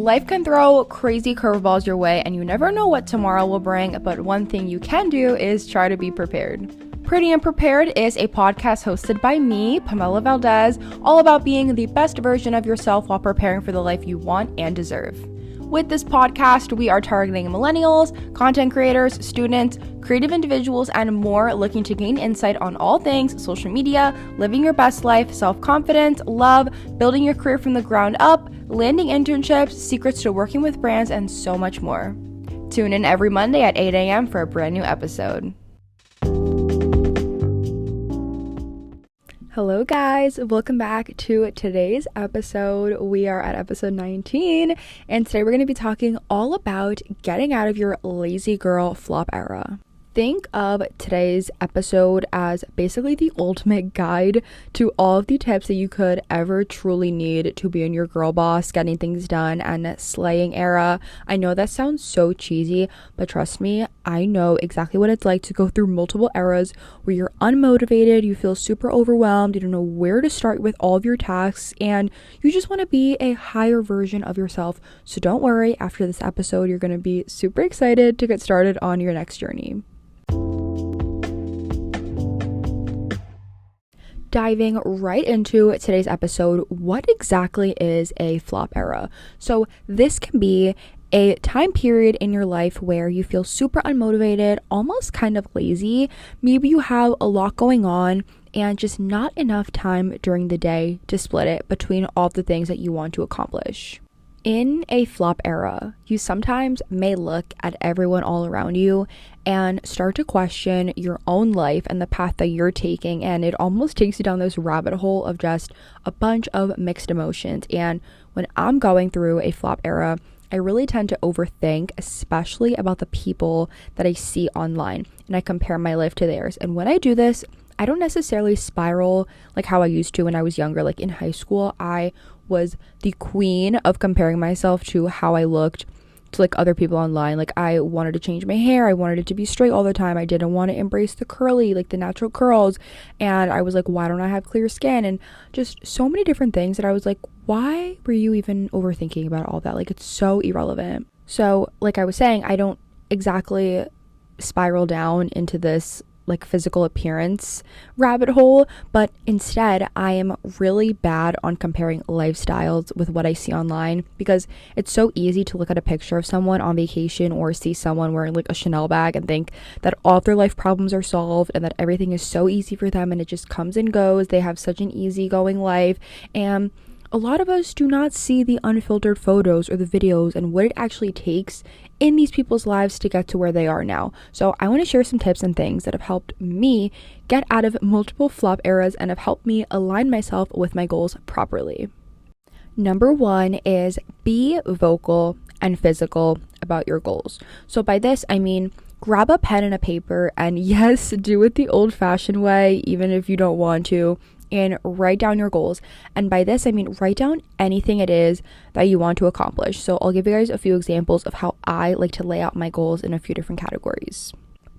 Life can throw crazy curveballs your way and you never know what tomorrow will bring, but one thing you can do is try to be prepared. Pretty Unprepared is a podcast hosted by me, Pamela Valdez, all about being the best version of yourself while preparing for the life you want and deserve. With this podcast, we are targeting millennials, content creators, students, creative individuals, and more looking to gain insight on all things social media, living your best life, self-confidence, love, building your career from the ground up, landing internships, secrets to working with brands, and so much more. Tune in every Monday at 8 a.m. for a brand new episode. Hello guys, welcome back to today's episode. We are at episode 19, and today we're going to be talking all about getting out of your lazy girl flop era. Think of today's episode as basically the ultimate guide to all of the tips that you could ever truly need to be in your girl boss, getting things done, and slaying era. I know that sounds so cheesy, but trust me, I know exactly what it's like to go through multiple eras where you're unmotivated, you feel super overwhelmed, you don't know where to start with all of your tasks, and you just want to be a higher version of yourself. So don't worry, after this episode, you're going to be super excited to get started on your next journey. Diving right into today's episode, what exactly is a flop era? So this can be a time period in your life where you feel super unmotivated, almost kind of lazy. Maybe you have a lot going on and just not enough time during the day to split it between all the things that you want to accomplish. In a flop era, you sometimes may look at everyone all around you and start to question your own life and the path that you're taking, and it almost takes you down this rabbit hole of just a bunch of mixed emotions. And when I'm going through a flop era, I really tend to overthink, especially about the people that I see online, and I compare my life to theirs. And when I do this, I don't necessarily spiral like how I used to when I was younger. Like in high school, I was the queen of comparing myself to how I looked to like other people online. Like I wanted to change my hair, I wanted it to be straight all the time, I didn't want to embrace the curly, like the natural curls, and I was like, why don't I have clear skin? And just so many different things that I was like, why were you even overthinking about all that? Like it's so irrelevant. So like I was saying, I don't exactly spiral down into this like physical appearance rabbit hole, but instead I am really bad on comparing lifestyles with what I see online, because it's so easy to look at a picture of someone on vacation or see someone wearing like a Chanel bag and think that all of their life problems are solved and that everything is so easy for them and it just comes and goes. They have such an easygoing life, and a lot of us do not see the unfiltered photos or the videos and what it actually takes in these people's lives to get to where they are now. So I want to share some tips and things that have helped me get out of multiple flop eras and have helped me align myself with my goals properly. Number one is be vocal and physical about your goals. So by this, I mean, grab a pen and a paper, and yes, do it the old-fashioned way, even if you don't want to, and write down your goals. And by this, I mean write down anything it is that you want to accomplish. So I'll give you guys a few examples of how I like to lay out my goals in a few different categories.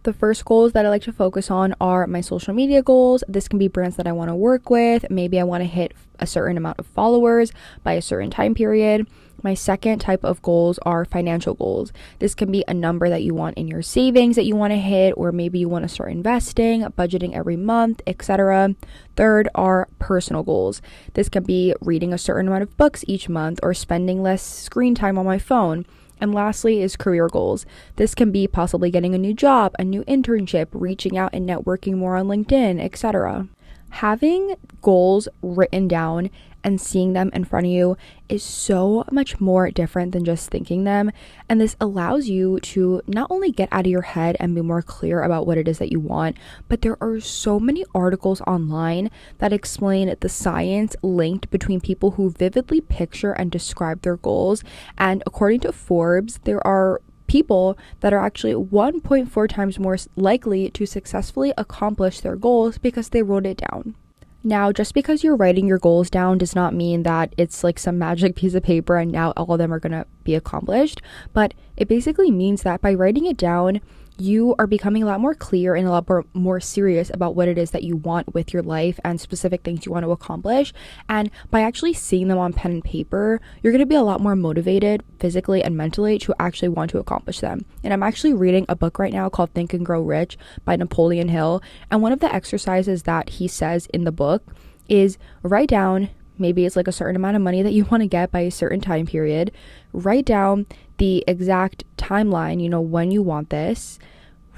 The first goals that I like to focus on are my social media goals. This can be brands that I want to work with. Maybe I want to hit a certain amount of followers by a certain time period. My second type of goals are financial goals. This can be a number that you want in your savings that you want to hit, or maybe you want to start investing, budgeting every month, etc. Third are personal goals. This can be reading a certain amount of books each month or spending less screen time on my phone. And lastly is career goals. This can be possibly getting a new job, a new internship, reaching out and networking more on LinkedIn, etc. Having goals written down and seeing them in front of you is so much more different than just thinking them. And this allows you to not only get out of your head and be more clear about what it is that you want, but there are so many articles online that explain the science linked between people who vividly picture and describe their goals. And according to Forbes, there are people that are actually 1.4 times more likely to successfully accomplish their goals because they wrote it down. Now, just because you're writing your goals down does not mean that it's like some magic piece of paper and now all of them are going to be accomplished, but it basically means that by writing it down, you are becoming a lot more clear and a lot more serious about what it is that you want with your life and specific things you want to accomplish. And by actually seeing them on pen and paper, you're going to be a lot more motivated physically and mentally to actually want to accomplish them. And I'm actually reading a book right now called Think and Grow Rich by Napoleon Hill. And one of the exercises that he says in the book is write down, maybe it's like a certain amount of money that you want to get by a certain time period. Write down the exact timeline, when you want this.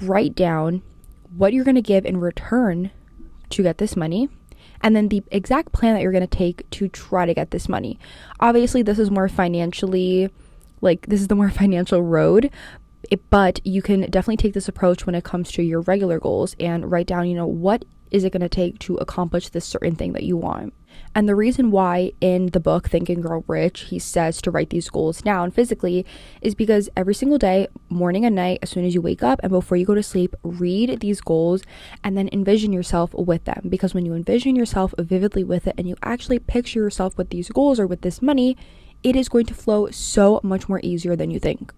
Write down what you're going to give in return to get this money. And then the exact plan that you're going to take to try to get this money. Obviously, this is more financially, this is the more financial road. But you can definitely take this approach when it comes to your regular goals and write down, what is it going to take to accomplish this certain thing that you want. And the reason why in the book Think and Grow Rich he says to write these goals down physically is because every single day, morning and night, as soon as you wake up and before you go to sleep, read these goals and then envision yourself with them. Because when you envision yourself vividly with it and you actually picture yourself with these goals or with this money, it is going to flow so much more easier than you think.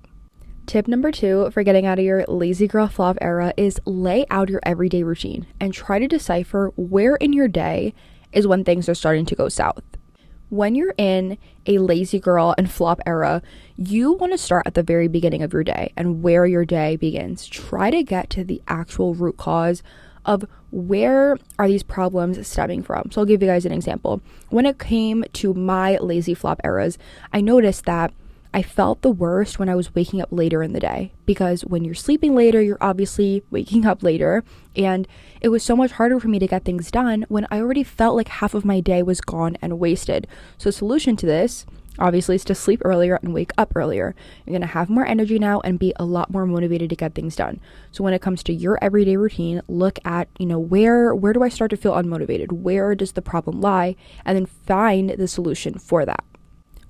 Tip number 2 for getting out of your lazy girl flop era is lay out your everyday routine and try to decipher where in your day is when things are starting to go south. When you're in a lazy girl and flop era, you want to start at the very beginning of your day and where your day begins. Try to get to the actual root cause of where are these problems stemming from. So I'll give you guys an example. When it came to my lazy flop eras, I noticed that I felt the worst when I was waking up later in the day, because when you're sleeping later, you're obviously waking up later, and it was so much harder for me to get things done when I already felt like half of my day was gone and wasted. So the solution to this, obviously, is to sleep earlier and wake up earlier. You're going to have more energy now and be a lot more motivated to get things done. So when it comes to your everyday routine, look at, where do I start to feel unmotivated? Where does the problem lie? And then find the solution for that.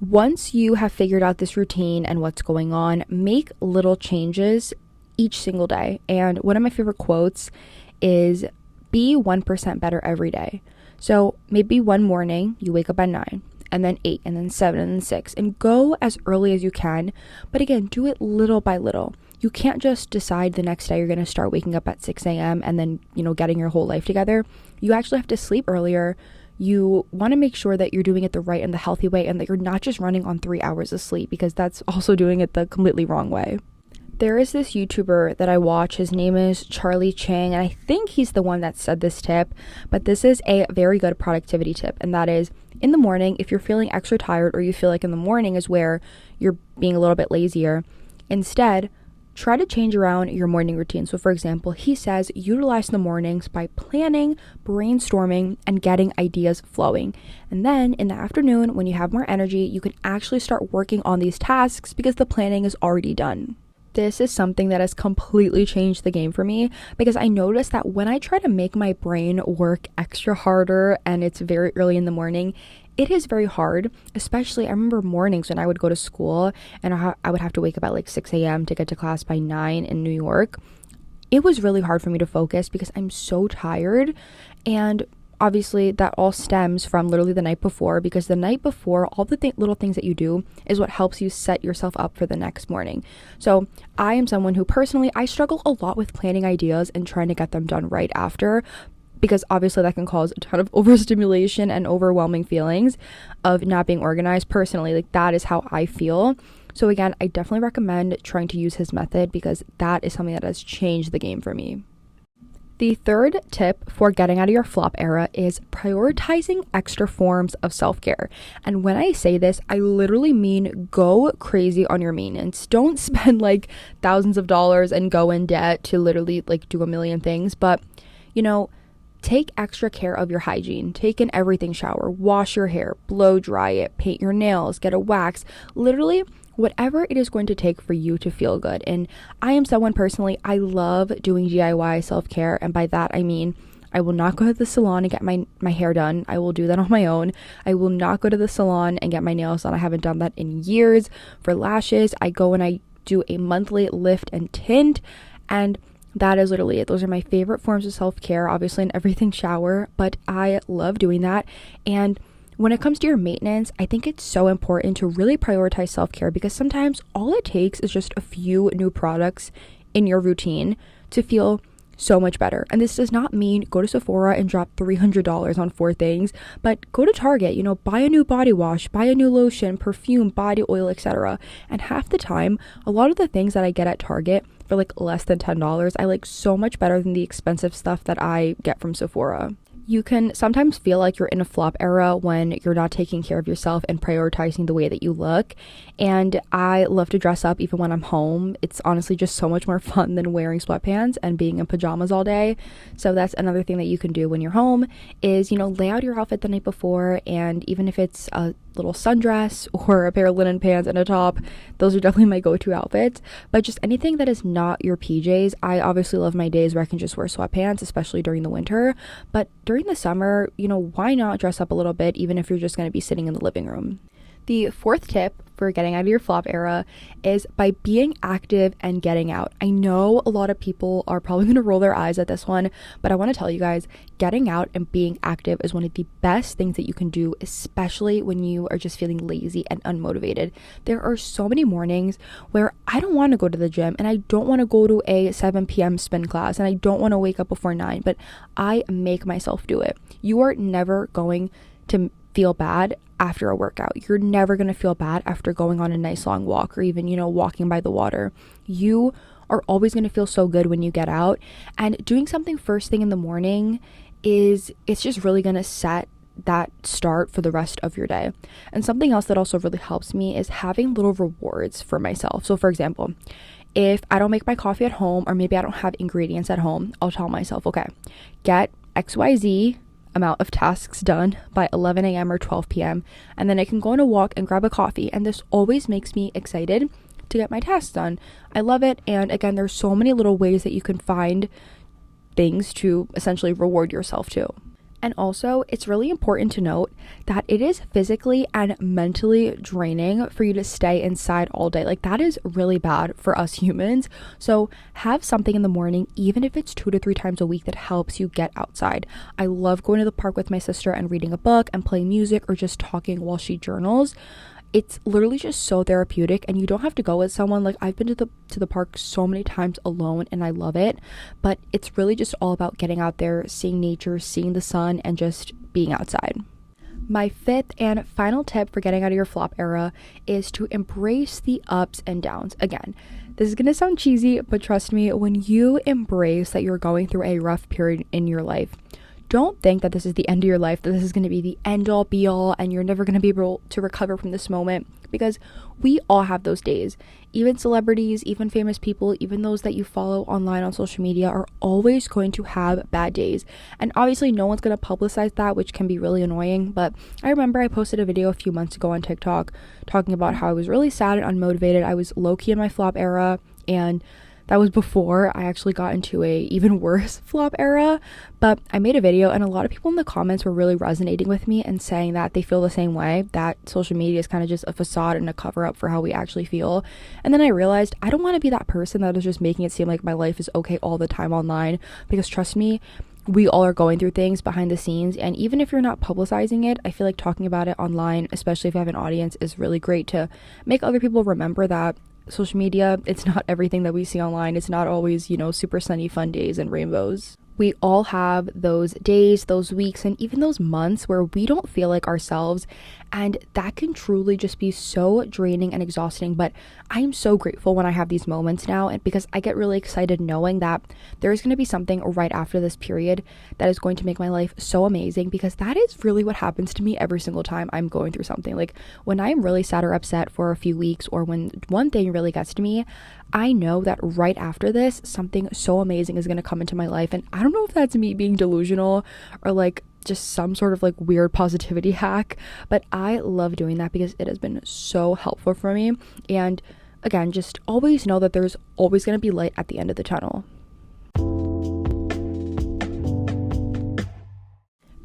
Once you have figured out this routine and what's going on, make little changes each single day. And one of my favorite quotes is be 1% better every day. So maybe one morning you wake up at 9 and then 8 and then 7 and then 6 and go as early as you can. But again, do it little by little. You can't just decide the next day you're going to start waking up at 6 a.m. and then, getting your whole life together. You actually have to sleep earlier. You want to make sure that you're doing it the right and the healthy way and that you're not just running on 3 hours of sleep, because that's also doing it the completely wrong way. There is this YouTuber that I watch. His name is Charlie Chang, and I think he's the one that said this tip, but this is a very good productivity tip, and that is in the morning, if you're feeling extra tired or you feel like in the morning is where you're being a little bit lazier, instead, try to change around your morning routine. So for example, he says utilize the mornings by planning, brainstorming, and getting ideas flowing. And then in the afternoon, when you have more energy, you can actually start working on these tasks because the planning is already done. This is something that has completely changed the game for me, because I noticed that when I try to make my brain work extra harder and it's very early in the morning, it is very hard. Especially I remember mornings when I would go to school and I would have to wake up at 6 a.m. to get to class by 9 in New York. It was really hard for me to focus because I'm so tired, and obviously that all stems from literally the night before, because the night before, all the little things that you do is what helps you set yourself up for the next morning. So I am someone who personally, I struggle a lot with planning ideas and trying to get them done right after, because obviously that can cause a ton of overstimulation and overwhelming feelings of not being organized. Personally, that is how I feel. So again, I definitely recommend trying to use his method, because that is something that has changed the game for me. The third tip for getting out of your flop era is prioritizing extra forms of self-care. And when I say this, I literally mean go crazy on your maintenance. Don't spend thousands of dollars and go in debt to literally do a million things, but take extra care of your hygiene. Take an everything shower, wash your hair, blow dry it, paint your nails, get a wax, literally whatever it is going to take for you to feel good. And I am someone personally, I love doing DIY self-care. And by that, I mean, I will not go to the salon and get my hair done. I will do that on my own. I will not go to the salon and get my nails done. I haven't done that in years. For lashes, I go and I do a monthly lift and tint, and that is literally it. Those are my favorite forms of self-care, obviously an everything shower, but I love doing that. And when it comes to your maintenance, I think it's so important to really prioritize self-care, because sometimes all it takes is just a few new products in your routine to feel so much better. And this does not mean go to Sephora and drop $300 on 4 things, but go to Target, buy a new body wash, buy a new lotion, perfume, body oil, etc. And half the time, a lot of the things that I get at Target for like less than $10, I like so much better than the expensive stuff that I get from Sephora. You can sometimes feel like you're in a flop era when you're not taking care of yourself and prioritizing the way that you look. And I love to dress up even when I'm home. It's honestly just so much more fun than wearing sweatpants and being in pajamas all day. So that's another thing that you can do when you're home is, lay out your outfit the night before. And even if it's a little sundress or a pair of linen pants and a top, those are definitely my go-to outfits. But just anything that is not your PJs. I obviously love my days where I can just wear sweatpants, especially during the winter. But during the summer, why not dress up a little bit, even if you're just going to be sitting in the living room? The 4th tip for getting out of your flop era is by being active and getting out. I know a lot of people are probably going to roll their eyes at this one, but I want to tell you guys, getting out and being active is one of the best things that you can do, especially when you are just feeling lazy and unmotivated. There are so many mornings where I don't want to go to the gym and I don't want to go to a 7 p.m. spin class and I don't want to wake up before 9, but I make myself do it. You are never going to feel bad after a workout. You're never going to feel bad after going on a nice long walk or even, walking by the water. You are always going to feel so good when you get out, and doing something first thing in the morning it's just really going to set that start for the rest of your day. And something else that also really helps me is having little rewards for myself. So for example, if I don't make my coffee at home, or maybe I don't have ingredients at home, I'll tell myself, okay, get XYZ amount of tasks done by 11 a.m. or 12 p.m. and then I can go on a walk and grab a coffee, and this always makes me excited to get my tasks done. I love it. And again, there's so many little ways that you can find things to essentially reward yourself too. And also, it's really important to note that it is physically and mentally draining for you to stay inside all day. Like, that is really bad for us humans. So have something in the morning, even if it's 2 to 3 times a week, that helps you get outside. I love going to the park with my sister and reading a book and playing music or just talking while she journals. It's literally just so therapeutic, and you don't have to go with someone. Like, I've been to the park so many times alone and I love it, but it's really just all about getting out there, seeing nature, seeing the sun, and just being outside. My 5th and final tip for getting out of your flop era is to embrace the ups and downs. Again, this is going to sound cheesy, but trust me, when you embrace that you're going through a rough period in your life, don't think that this is the end of your life, that this is going to be the end all be all and you're never going to be able to recover from this moment, because we all have those days. Even celebrities, even famous people, even those that you follow online on social media are always going to have bad days. And obviously no one's going to publicize that, which can be really annoying. But I remember I posted a video a few months ago on TikTok talking about how I was really sad and unmotivated. I was low-key in my flop era, and that was before I actually got into a even worse flop era. But I made a video, and a lot of people in the comments were really resonating with me and saying that they feel the same way, that social media is kind of just a facade and a cover up for how we actually feel. And then I realized I don't want to be that person that is just making it seem like my life is okay all the time online, because trust me, we all are going through things behind the scenes. And even if you're not publicizing it, I feel like talking about it online, especially if you have an audience, is really great to make other people remember that social media, it's not everything that we see online. It's not always, super sunny, fun days and rainbows. We all have those days, those weeks, and even those months where we don't feel like ourselves, and that can truly just be so draining and exhausting. But I am so grateful when I have these moments now, and because I get really excited knowing that there's going to be something right after this period that is going to make my life so amazing, because that is really what happens to me every single time I'm going through something. Like, when I'm really sad or upset for a few weeks, or when one thing really gets to me, I know that right after this, something so amazing is going to come into my life. And I don't know if that's me being delusional or like just some sort of like weird positivity hack, but I love doing that because it has been so helpful for me. And again, just always know that there's always going to be light at the end of the tunnel.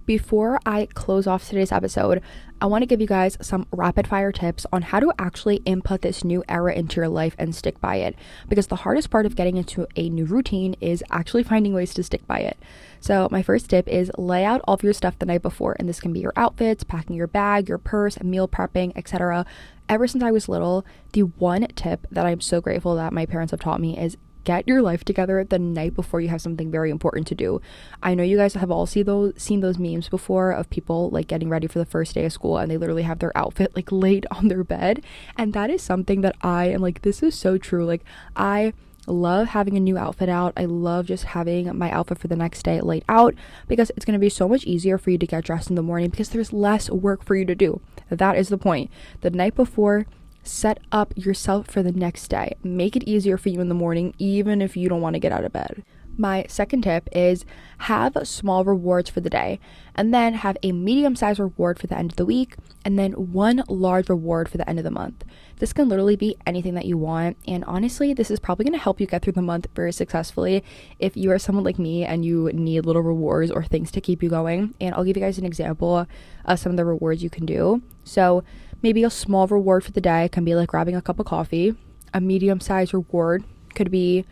Before I close off today's episode, I want to give you guys some rapid fire tips on how to actually input this new era into your life and stick by it. Because the hardest part of getting into a new routine is actually finding ways to stick by it. So my first tip is lay out all of your stuff the night before. And this can be your outfits, packing your bag, your purse, meal prepping, etc. Ever since I was little, the one tip that I'm so grateful that my parents have taught me is get your life together the night before you have something very important to do. I know you guys have all seen those memes before of people like getting ready for the first day of school and they literally have their outfit like laid on their bed, and that is something that I am like, this is so true. Like, I love having a new outfit out. I love just having my outfit for the next day laid out, because it's going to be so much easier for you to get dressed in the morning because there's less work for you to do. That is the point. The night before, set up yourself for the next day. Make it easier for you in the morning, even if you don't want to get out of bed. My second tip is have small rewards for the day, and then have a medium-sized reward for the end of the week, and then one large reward for the end of the month. This can literally be anything that you want, and honestly, this is probably going to help you get through the month very successfully if you are someone like me and you need little rewards or things to keep you going. And I'll give you guys an example of some of the rewards you can do. So maybe a small reward for the day can be like grabbing a cup of coffee. A medium-sized reward could be,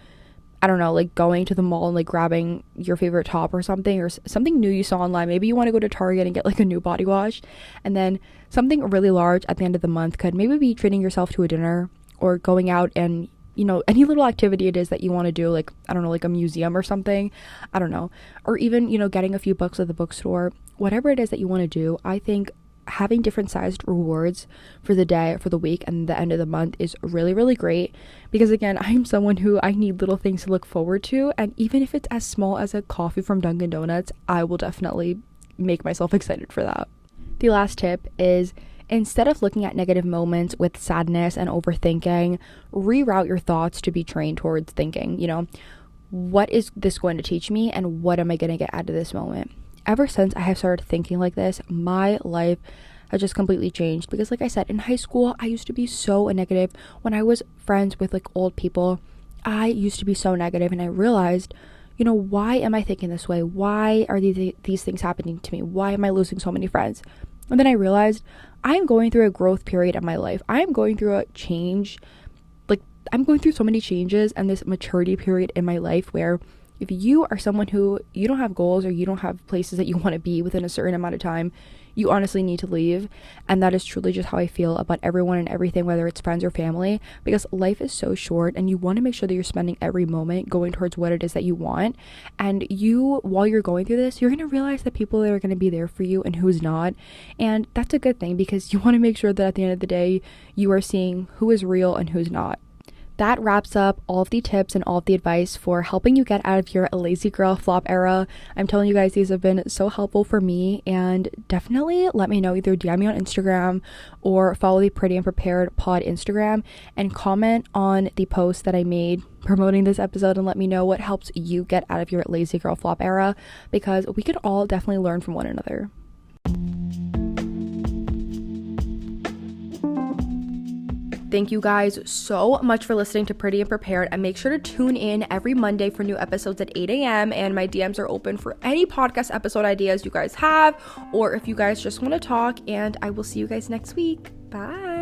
I don't know, like going to the mall and like grabbing your favorite top or something new you saw online. Maybe you want to go to Target and get like a new body wash. And then something really large at the end of the month could maybe be treating yourself to a dinner, or going out and, you know, any little activity it is that you want to do, like, I don't know, like a museum or something, I don't know, or even, you know, getting a few books at the bookstore. Whatever it is that you want to do, I think having different sized rewards for the day, for the week, and the end of the month is really, really great, because again, I'm someone who I need little things to look forward to, and even if it's as small as a coffee from Dunkin' Donuts, I will definitely make myself excited for that. The last tip is, instead of looking at negative moments with sadness and overthinking, reroute your thoughts to be trained towards thinking, you know, what is this going to teach me, and what am I going to get out of this moment? Ever since I have started thinking like this, my life has just completely changed, because like I said, in high school, I used to be so negative. When I was friends with like old people, I used to be so negative, and I realized, you know, why am I thinking this way? Why are these things happening to me? Why am I losing so many friends? And then I realized I am going through a growth period in my life. I am going through a change. Like, I'm going through so many changes and this maturity period in my life where if you are someone who you don't have goals, or you don't have places that you want to be within a certain amount of time, you honestly need to leave. And that is truly just how I feel about everyone and everything, whether it's friends or family, because life is so short and you want to make sure that you're spending every moment going towards what it is that you want. And you, while you're going through this, you're going to realize that people that are going to be there for you and who's not. And that's a good thing, because you want to make sure that at the end of the day, you are seeing who is real and who's not. That wraps up all of the tips and all of the advice for helping you get out of your lazy girl flop era. I'm telling you guys, these have been so helpful for me, and definitely let me know. Either DM me on Instagram or follow the Pretty and Prepared Pod Instagram and comment on the post that I made promoting this episode, and let me know what helps you get out of your lazy girl flop era, because we could all definitely learn from one another. Thank you guys so much for listening to Pretty and Prepared, and make sure to tune in every Monday for new episodes at 8 a.m. and my DMs are open for any podcast episode ideas you guys have, or if you guys just want to talk, and I will see you guys next week. Bye.